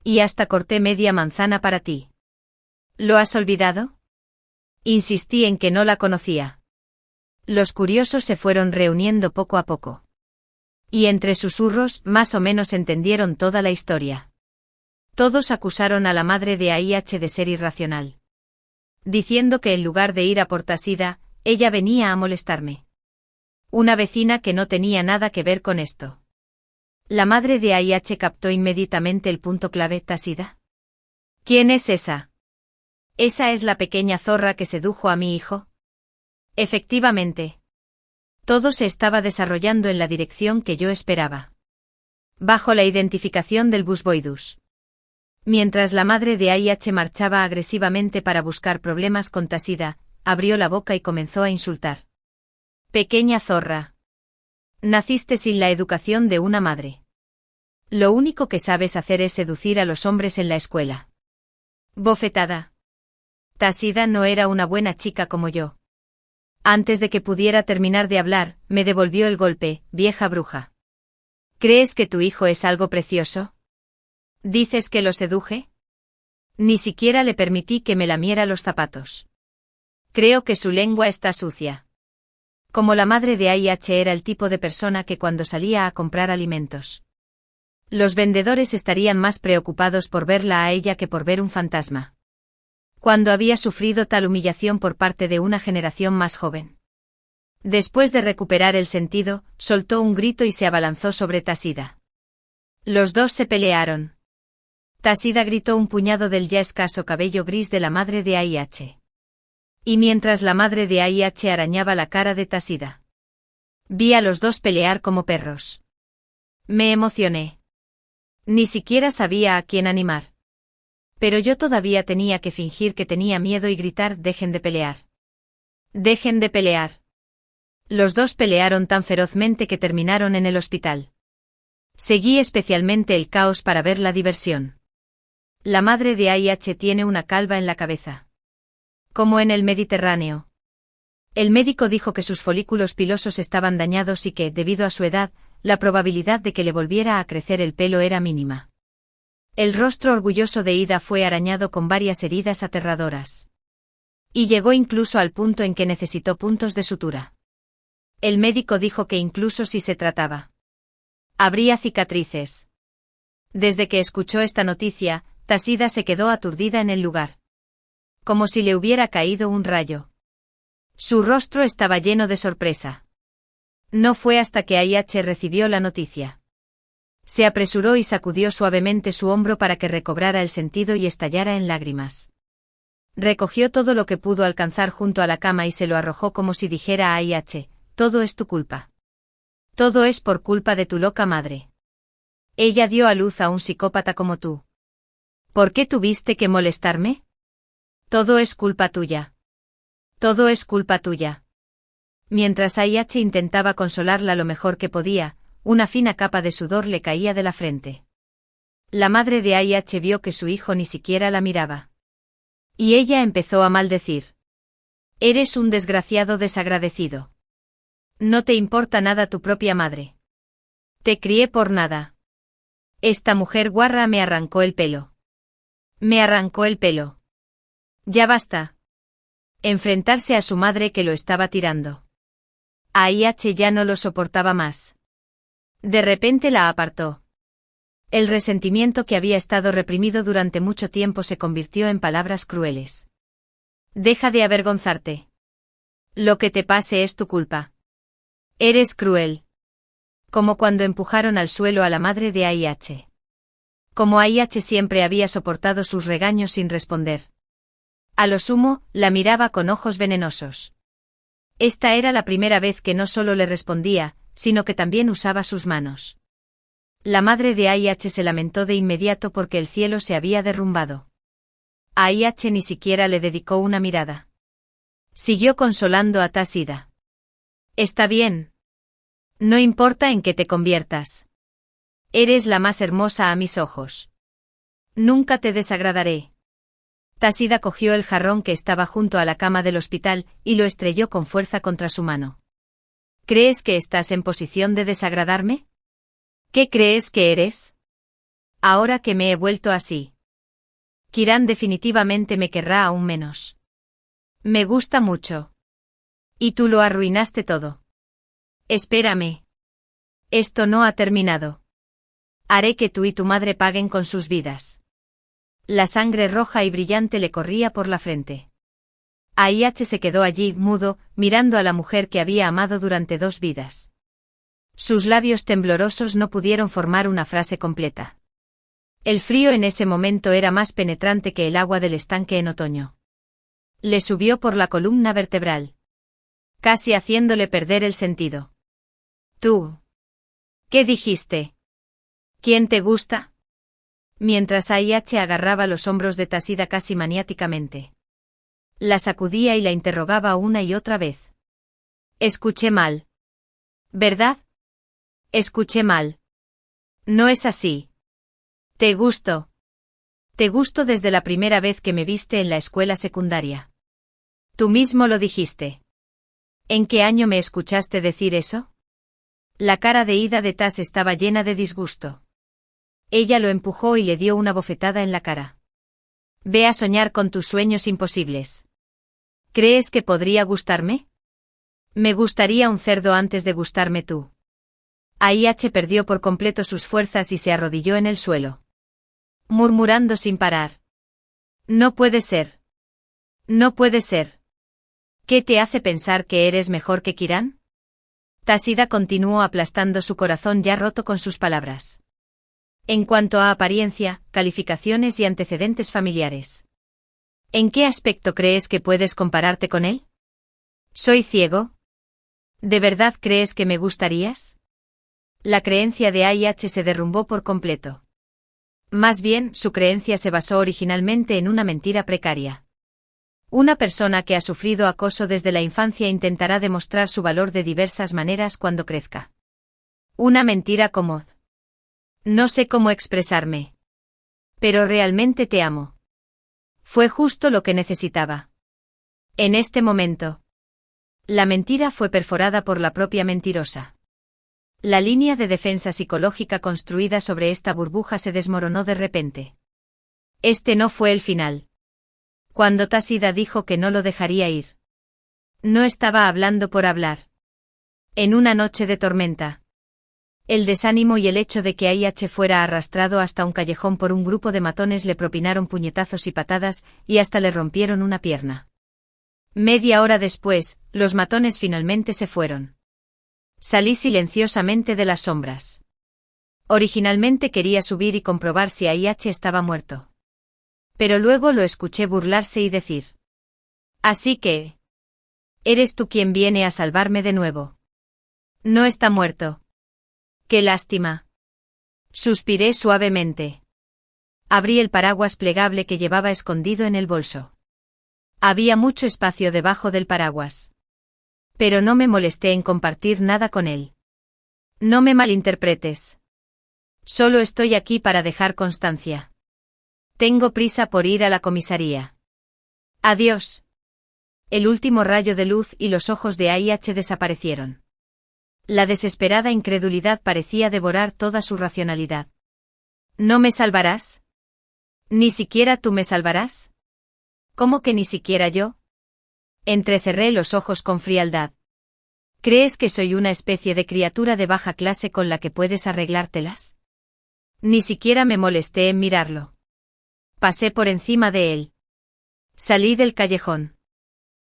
A: Y hasta corté media manzana para ti. ¿Lo has olvidado? Insistí en que no la conocía. Los curiosos se fueron reuniendo poco a poco. Y entre susurros, más o menos entendieron toda la historia. Todos acusaron a la madre de AIH de ser irracional. Diciendo que en lugar de ir a por Tasida, ella venía a molestarme. Una vecina que no tenía nada que ver con esto. La madre de AIH captó inmediatamente el punto clave. ¿Tasida? ¿Quién es esa? ¿Esa es la pequeña zorra que sedujo a mi hijo? Efectivamente. Todo se estaba desarrollando en la dirección que yo esperaba. Bajo la identificación del Busboidus. Mientras la madre de AIH marchaba agresivamente para buscar problemas con Tasida, abrió la boca y comenzó a insultar. Pequeña zorra. Naciste sin la educación de una madre. Lo único que sabes hacer es seducir a los hombres en la escuela. Bofetada. Tasida no era una buena chica como yo. Antes de que pudiera terminar de hablar, me devolvió el golpe, vieja bruja. ¿Crees que tu hijo es algo precioso? ¿Dices que lo seduje? Ni siquiera le permití que me lamiera los zapatos. Creo que su lengua está sucia. Como la madre de AIH era el tipo de persona que cuando salía a comprar alimentos. Los vendedores estarían más preocupados por verla a ella que por ver un fantasma. Cuando había sufrido tal humillación por parte de una generación más joven. Después de recuperar el sentido, soltó un grito y se abalanzó sobre Tasida. Los dos se pelearon. Tasida gritó un puñado del ya escaso cabello gris de la madre de AIH. Y mientras la madre de AIH arañaba la cara de Tasida. Vi a los dos pelear como perros. Me emocioné. Ni siquiera sabía a quién animar. Pero yo todavía tenía que fingir que tenía miedo y gritar: «Dejen de pelear. Dejen de pelear». Los dos pelearon tan ferozmente que terminaron en el hospital. Seguí especialmente el caos para ver la diversión. La madre de AIH tiene una calva en la cabeza. Como en el Mediterráneo. El médico dijo que sus folículos pilosos estaban dañados y que, debido a su edad, la probabilidad de que le volviera a crecer el pelo era mínima. El rostro orgulloso de Ida fue arañado con varias heridas aterradoras. Y llegó incluso al punto en que necesitó puntos de sutura. El médico dijo que incluso si se trataba Habría cicatrices. Desde que escuchó esta noticia, Tashida se quedó aturdida en el lugar. Como si le hubiera caído un rayo. Su rostro estaba lleno de sorpresa. No fue hasta que Aihachi recibió la noticia. Se apresuró y sacudió suavemente su hombro para que recobrara el sentido y estallara en lágrimas. Recogió todo lo que pudo alcanzar junto a la cama y se lo arrojó como si dijera a Aihachi: todo es tu culpa. Todo es por culpa de tu loca madre. Ella dio a luz a un psicópata como tú. ¿Por qué tuviste que molestarme? Todo es culpa tuya. Todo es culpa tuya. Mientras Aihachi intentaba consolarla lo mejor que podía, una fina capa de sudor le caía de la frente. La madre de Aihachi vio que su hijo ni siquiera la miraba. Y ella empezó a maldecir. Eres un desgraciado desagradecido. No te importa nada tu propia madre. Te crié por nada. Esta mujer guarra me arrancó el pelo. Me arrancó el pelo. Ya basta. Enfrentarse a su madre que lo estaba tirando. Aihachi ya no lo soportaba más. De repente la apartó. El resentimiento que había estado reprimido durante mucho tiempo se convirtió en palabras crueles. Deja de avergonzarte. Lo que te pase es tu culpa. Eres cruel. Como cuando empujaron al suelo a la madre de Aihachi. Como Aihachi siempre había soportado sus regaños sin responder. A lo sumo, la miraba con ojos venenosos. Esta era la primera vez que no solo le respondía, sino que también usaba sus manos. La madre de Aihachi se lamentó de inmediato porque el cielo se había derrumbado. Aihachi ni siquiera le dedicó una mirada. Siguió consolando a Tashida. Está bien. No importa en qué te conviertas. Eres la más hermosa a mis ojos. Nunca te desagradaré. Tashida cogió el jarrón que estaba junto a la cama del hospital y lo estrelló con fuerza contra su mano. ¿Crees que estás en posición de desagradarme? ¿Qué crees que eres? Ahora que me he vuelto así. Kiran definitivamente me querrá aún menos. Me gusta mucho. Y tú lo arruinaste todo. Espérame. Esto no ha terminado. Haré que tú y tu madre paguen con sus vidas. La sangre roja y brillante le corría por la frente. Aihachi se quedó allí, mudo, mirando a la mujer que había amado durante 2 vidas. Sus labios temblorosos no pudieron formar una frase completa. El frío en ese momento era más penetrante que el agua del estanque en otoño. Le subió por la columna vertebral. Casi haciéndole perder el sentido. ¿Tú? ¿Qué dijiste? ¿Quién te gusta? Mientras Aihachi agarraba los hombros de Tashida casi maniáticamente. La sacudía y la interrogaba una y otra vez. Escuché mal. ¿Verdad? Escuché mal. No es así. Te gusto. Te gusto desde la primera vez que me viste en la escuela secundaria. Tú mismo lo dijiste. ¿En qué año me escuchaste decir eso? La cara de Ida de Tas estaba llena de disgusto. Ella lo empujó y le dio una bofetada en la cara. Ve a soñar con tus sueños imposibles. ¿Crees que podría gustarme? Me gustaría un cerdo antes de gustarme tú. Aihachi perdió por completo sus fuerzas y se arrodilló en el suelo. Murmurando sin parar. No puede ser. No puede ser. ¿Qué te hace pensar que eres mejor que Kiran? Tashida continuó aplastando su corazón ya roto con sus palabras. En cuanto a apariencia, calificaciones y antecedentes familiares. ¿En qué aspecto crees que puedes compararte con él? ¿Soy ciego? ¿De verdad crees que me gustarías? La creencia de Aihachi se derrumbó por completo. Más bien, su creencia se basó originalmente en una mentira precaria. Una persona que ha sufrido acoso desde la infancia intentará demostrar su valor de diversas maneras cuando crezca. Una mentira como: no sé cómo expresarme. Pero realmente te amo. Fue justo lo que necesitaba. En este momento. La mentira fue perforada por la propia mentirosa. La línea de defensa psicológica construida sobre esta burbuja se desmoronó de repente. Este no fue el final. Cuando Tashida dijo que no lo dejaría ir. No estaba hablando por hablar. En una noche de tormenta. El desánimo y el hecho de que A.I.H. fuera arrastrado hasta un callejón por un grupo de matones le propinaron puñetazos y patadas, y hasta le rompieron una pierna. Media hora después, los matones finalmente se fueron. Salí silenciosamente de las sombras. Originalmente quería subir y comprobar si A.I.H. estaba muerto. Pero luego lo escuché burlarse y decir: «Así que... eres tú quien viene a salvarme de nuevo. No está muerto. ¡Qué lástima!». Suspiré suavemente. Abrí el paraguas plegable que llevaba escondido en el bolso. Había mucho espacio debajo del paraguas. Pero no me molesté en compartir nada con él. No me malinterpretes. Solo estoy aquí para dejar constancia. Tengo prisa por ir a la comisaría. Adiós. El último rayo de luz y los ojos de A.I.H. desaparecieron. La desesperada incredulidad parecía devorar toda su racionalidad. ¿No me salvarás? ¿Ni siquiera tú me salvarás? ¿Cómo que ni siquiera yo? Entrecerré los ojos con frialdad. ¿Crees que soy una especie de criatura de baja clase con la que puedes arreglártelas? Ni siquiera me molesté en mirarlo. Pasé por encima de él. Salí del callejón.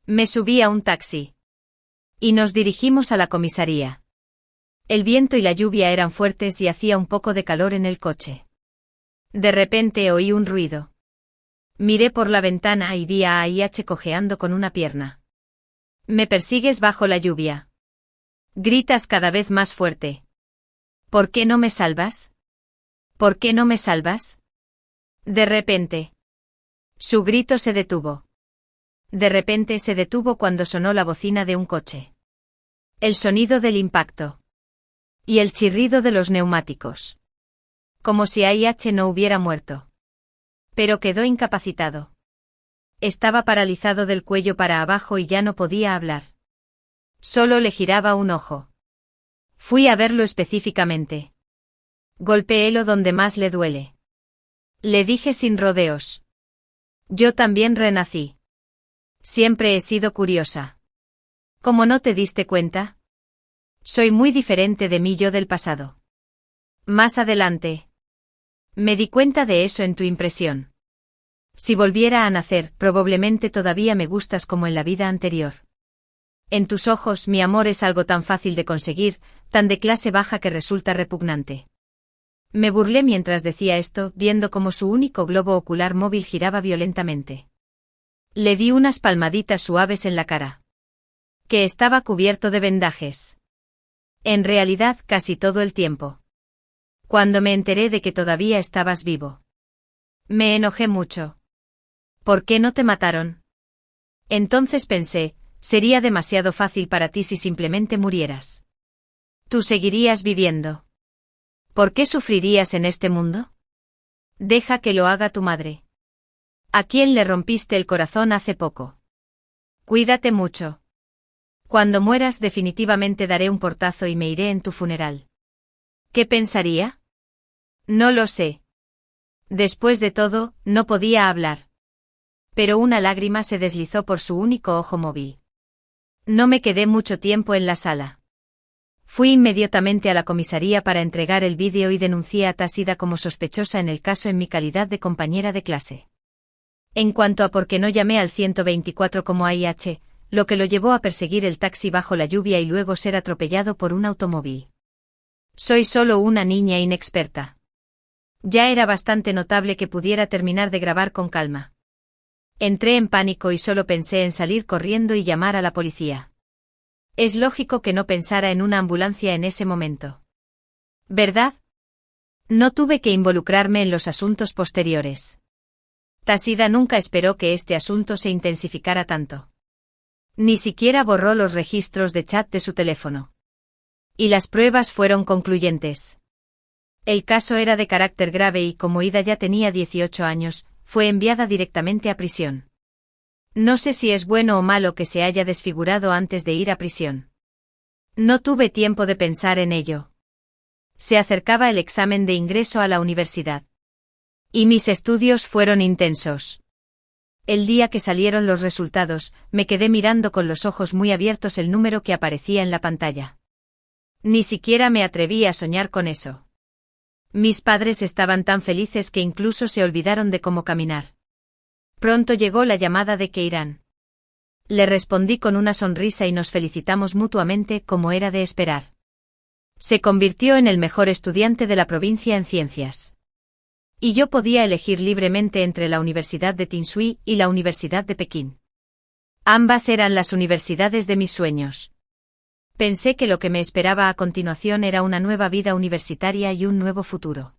A: Me subí a un taxi. Y nos dirigimos a la comisaría. El viento y la lluvia eran fuertes y hacía un poco de calor en el coche. De repente oí un ruido. Miré por la ventana y vi a A.I.H. cojeando con una pierna. «Me persigues bajo la lluvia». Gritas cada vez más fuerte. «¿Por qué no me salvas? ¿Por qué no me salvas?». De repente. Su grito se detuvo. De repente se detuvo cuando sonó la bocina de un coche. El sonido del impacto. Y el chirrido de los neumáticos. Como si A.I.H. no hubiera muerto. Pero quedó incapacitado. Estaba paralizado del cuello para abajo y ya no podía hablar. Solo le giraba un ojo. Fui a verlo específicamente. Golpeélo donde más le duele. Le dije sin rodeos. Yo también renací. Siempre he sido curiosa. ¿Cómo no te diste cuenta? Soy muy diferente de mí yo del pasado. Más adelante. Me di cuenta de eso en tu impresión. Si volviera a nacer, probablemente todavía me gustas como en la vida anterior. En tus ojos mi amor es algo tan fácil de conseguir, tan de clase baja que resulta repugnante. Me burlé mientras decía esto, viendo cómo su único globo ocular móvil giraba violentamente. Le di unas palmaditas suaves en la cara. Que estaba cubierto de vendajes. En realidad casi todo el tiempo. Cuando me enteré de que todavía estabas vivo. Me enojé mucho. ¿Por qué no te mataron? Entonces pensé, sería demasiado fácil para ti si simplemente murieras. Tú seguirías viviendo. ¿Por qué sufrirías en este mundo? Deja que lo haga tu madre. ¿A quién le rompiste el corazón hace poco? Cuídate mucho. Cuando mueras definitivamente daré un portazo y me iré en tu funeral. ¿Qué pensaría? No lo sé. Después de todo, no podía hablar. Pero una lágrima se deslizó por su único ojo móvil. No me quedé mucho tiempo en la sala. Fui inmediatamente a la comisaría para entregar el vídeo y denuncié a Tássida como sospechosa en el caso en mi calidad de compañera de clase. En cuanto a por qué no llamé al 124 como A.I.H., lo que lo llevó a perseguir el taxi bajo la lluvia y luego ser atropellado por un automóvil. Soy solo una niña inexperta. Ya era bastante notable que pudiera terminar de grabar con calma. Entré en pánico y solo pensé en salir corriendo y llamar a la policía. Es lógico que no pensara en una ambulancia en ese momento. ¿Verdad? No tuve que involucrarme en los asuntos posteriores. Tássida nunca esperó que este asunto se intensificara tanto. Ni siquiera borró los registros de chat de su teléfono. Y las pruebas fueron concluyentes. El caso era de carácter grave y como Ida ya tenía 18 años, fue enviada directamente a prisión. No sé si es bueno o malo que se haya desfigurado antes de ir a prisión. No tuve tiempo de pensar en ello. Se acercaba el examen de ingreso a la universidad. Y mis estudios fueron intensos. El día que salieron los resultados, me quedé mirando con los ojos muy abiertos el número que aparecía en la pantalla. Ni siquiera me atreví a soñar con eso. Mis padres estaban tan felices que incluso se olvidaron de cómo caminar. Pronto llegó la llamada de Keiran. Le respondí con una sonrisa y nos felicitamos mutuamente como era de esperar. Se convirtió en el mejor estudiante de la provincia en ciencias. Y yo podía elegir libremente entre la Universidad de Tinshui y la Universidad de Pekín. Ambas eran las universidades de mis sueños. Pensé que lo que me esperaba a continuación era una nueva vida universitaria y un nuevo futuro.